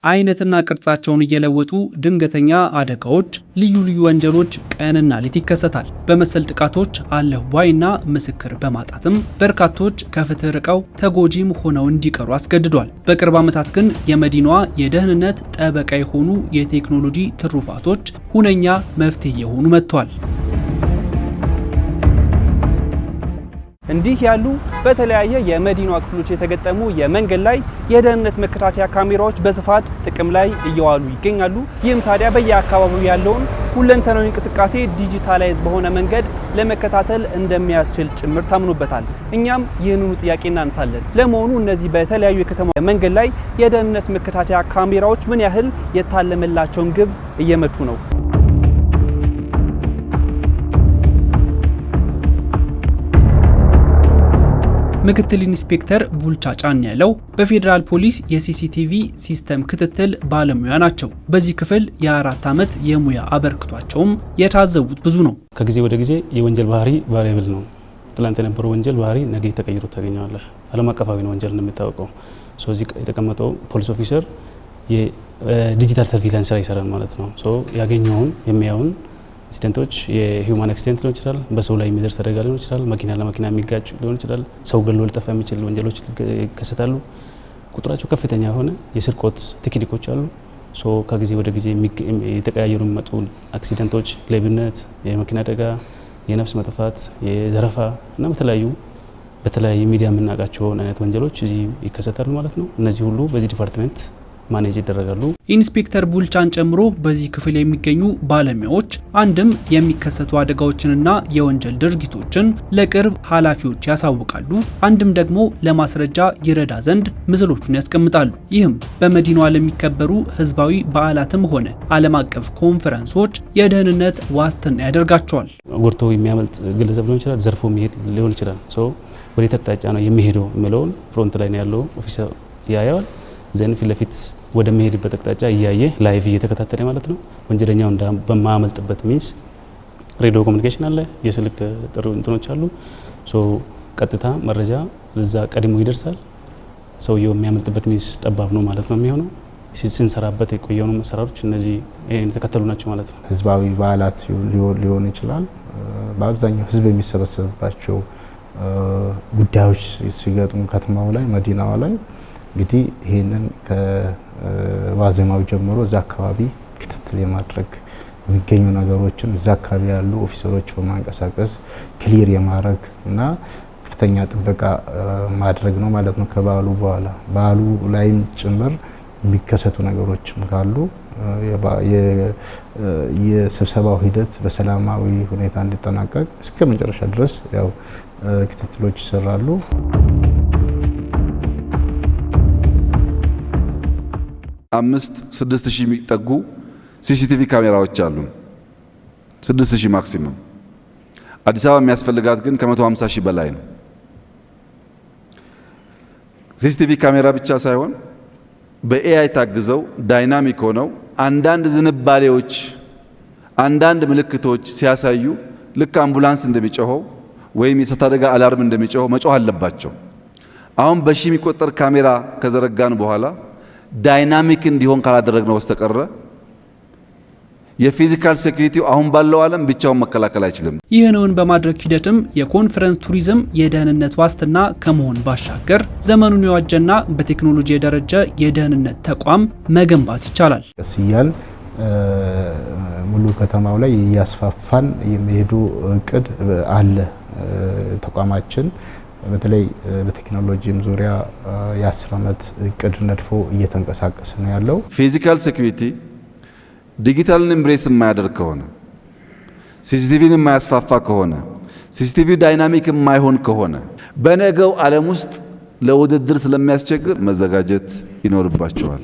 አይነትና ቅርጻቸውን እየለወጡ ድንገተኛ አደጋዎች፣ ልዩ ወንጀሎች ቀንና ሌሊት ይከሰታል። በመሰል ጥቃቶች አለሁ ባይና ምስክር በማጣትም በርካቶች ከፍትህ ርቀው ተጎጂም ሆነው እንዲቀሩ አስገድዷል። በቅርብ ዓመታት ግን የመዲናዋ የደህንነት ጠበቃ የሆኑ የቴክኖሎጂ ትሩፋቶች ሁነኛ መፍትሄ የሆኑ መጥተዋል። እንዲህ ያሉ በተለያየ የመዲናዋ ክፍሎች የተገጠሙ የመንገድ ላይ የደህንነት መከታተያ ካሜራዎች በስፋት ጥቅም ላይ እየዋሉ ይገኛሉ። ይህም ታዲያ በየአካባቢው ያለውን ሁለንተናዊ እንቅስቃሴ ዲጂታላይዝ በሆነ መንገድ ለመከታተል እንደሚያስችል ጭምር ታምኖበታል። እኛም ይህንኑ ጥያቄ እናነሳለን። ለመሆኑ እነዚህ በተለያዩ የከተማ መንገድ ላይ የደህንነት መከታተያ ካሜራዎች ምን ያህል የታለመላቸውን ግብ እየመቱ ነው? ምክትል ኢንስፔክተር ቡልቻ ጫን ያለው በፌዴራል ፖሊስ የሲሲቲቪ ሲስተም ክትትል ባለሙያ ናቸው። በዚህ ክፍል የ4 ዓመት የሙያ አበርክቷቸውም የታዘቡት ብዙ ነው። ከጊዜ ወደ ጊዜ የወንጀል ባህሪ ቫሪያብል ነው። ትላንት የነበረው ወንጀል ባህሪ ነገ ተቀይሮ ታገኘዋለህ። ዓለም አቀፋዊ ነው ወንጀል እንደሚታወቀው። እዚህ የተቀመጠው ፖሊስ ኦፊሰር የዲጂታል ሰርቪላንስ ስራ ይሰራል ማለት ነው። ያገኘውን የሚያውን ኢንሲደንቶች የሂውማን አክሲደንት ሊሆን ይችላል፣ በሰው ላይ የሚደርስ አደጋ ሊሆን ይችላል፣ መኪና ለመኪና የሚጋጭ ሊሆን ይችላል፣ ሰው ገሎ ሊጠፋ የሚችል ወንጀሎች ይከሰታሉ። ቁጥራቸው ከፍተኛ የሆነ የስርቆት ቴክኒኮች አሉ። ከጊዜ ወደ ጊዜ የተቀያየሩ የሚመጡ አክሲደንቶች፣ ሌብነት፣ የመኪና አደጋ፣ የነፍስ መጥፋት፣ የዘረፋ እና በተለያዩ ሚዲያ የምናውቃቸውን አይነት ወንጀሎች እዚህ ይከሰታሉ ማለት ነው። እነዚህ ሁሉ በዚህ ዲፓርትመንት ማኔጅ ይደረጋሉ። ኢንስፔክተር ቡልቻን ጨምሮ በዚህ ክፍል የሚገኙ ባለሙያዎች አንድም የሚከሰቱ አደጋዎችንና የወንጀል ድርጊቶችን ለቅርብ ኃላፊዎች ያሳውቃሉ፣ አንድም ደግሞ ለማስረጃ ይረዳ ዘንድ ምስሎቹን ያስቀምጣሉ። ይህም በመዲናዋ ለሚከበሩ ህዝባዊ በዓላትም ሆነ ዓለም አቀፍ ኮንፈረንሶች የደህንነት ዋስትና ያደርጋቸዋል። ጎርቶ የሚያመልጥ ግለሰብ ሊሆን ይችላል፣ ዘርፎ የሚሄድ ሊሆን ይችላል። ወደ አቅጣጫ ነው የሚሄደው የሚለውን ፍሮንት ላይ ነው ያለው ኦፊሰር ያያል። ፊት ለፊት ወደሚሄድበት አቅጣጫ እያየ ላይቭ እየተከታተለ ማለት ነው። ወንጀለኛው በማያመልጥበት ሚንስ ሬዲዮ ኮሙኒኬሽን አለ፣ የስልክ ጥሪ እንትኖች አሉ። ቀጥታ መረጃ እዛ ቀድሞ ይደርሳል። ሰውየው የሚያመልጥበት ሚንስ ጠባብ ነው ማለት ነው የሚሆነው። ስንሰራበት የቆየው መሰራሮች እነዚህ የተከተሉ ናቸው ማለት ነው። ህዝባዊ በዓላት ሊሆን ይችላል። በአብዛኛው ህዝብ የሚሰበሰብባቸው ጉዳዮች ሲገጥሙ ከተማው ላይ መዲናዋ ላይ እንግዲህ ይሄንን ከዋዜማው ጀምሮ እዛ አካባቢ ክትትል የማድረግ የሚገኙ ነገሮችን እዛ አካባቢ ያሉ ኦፊሰሮች በማንቀሳቀስ ክሊር የማድረግ እና ከፍተኛ ጥበቃ ማድረግ ነው ማለት ነው። ከበዓሉ በኋላ በዓሉ ላይም ጭምር የሚከሰቱ ነገሮችም ካሉ የስብሰባው ሂደት በሰላማዊ ሁኔታ እንዲጠናቀቅ እስከ መጨረሻ ድረስ ያው ክትትሎች ይሰራሉ። 5-6 ሺህ የሚጠጉ ሲሲቲቪ ካሜራዎች አሉ። 6 ሺህ ማክሲመም። አዲስ አበባ የሚያስፈልጋት ግን ከ150 ሺህ በላይ ነው። ሲሲቲቪ ካሜራ ብቻ ሳይሆን በኤአይ ታግዘው ዳይናሚክ ሆነው አንዳንድ ዝንባሌዎች፣ አንዳንድ ምልክቶች ሲያሳዩ ልክ አምቡላንስ እንደሚጮኸው ወይም የእሳት አደጋ አላርም እንደሚጮኸው መጮህ አለባቸው። አሁን በሺህ የሚቆጠር ካሜራ ከዘረጋን በኋላ ዳይናሚክ እንዲሆን ካላደረግነው በስተቀረ የፊዚካል ሴኩሪቲው አሁን ባለው ዓለም ብቻውን መከላከል አይችልም። ይህንን በማድረግ ሂደትም የኮንፈረንስ ቱሪዝም የደህንነት ዋስትና ከመሆን ባሻገር ዘመኑን የዋጀና በቴክኖሎጂ የደረጀ የደህንነት ተቋም መገንባት ይቻላል። እስያል ሙሉ ከተማው ላይ እያስፋፋን የሚሄዱ እቅድ አለ። ተቋማችን በተለይ በቴክኖሎጂም ዙሪያ የ10 ዓመት እቅድ ነድፎ እየተንቀሳቀሰ ነው ያለው። ፊዚካል ሴኩሪቲ ዲጂታልን ኤምብሬስ የማያደርግ ከሆነ፣ ሲሲቲቪን የማያስፋፋ ከሆነ፣ ሲሲቲቪ ዳይናሚክ የማይሆን ከሆነ በነገው ዓለም ውስጥ ለውድድር ስለሚያስቸግር መዘጋጀት ይኖርባቸዋል።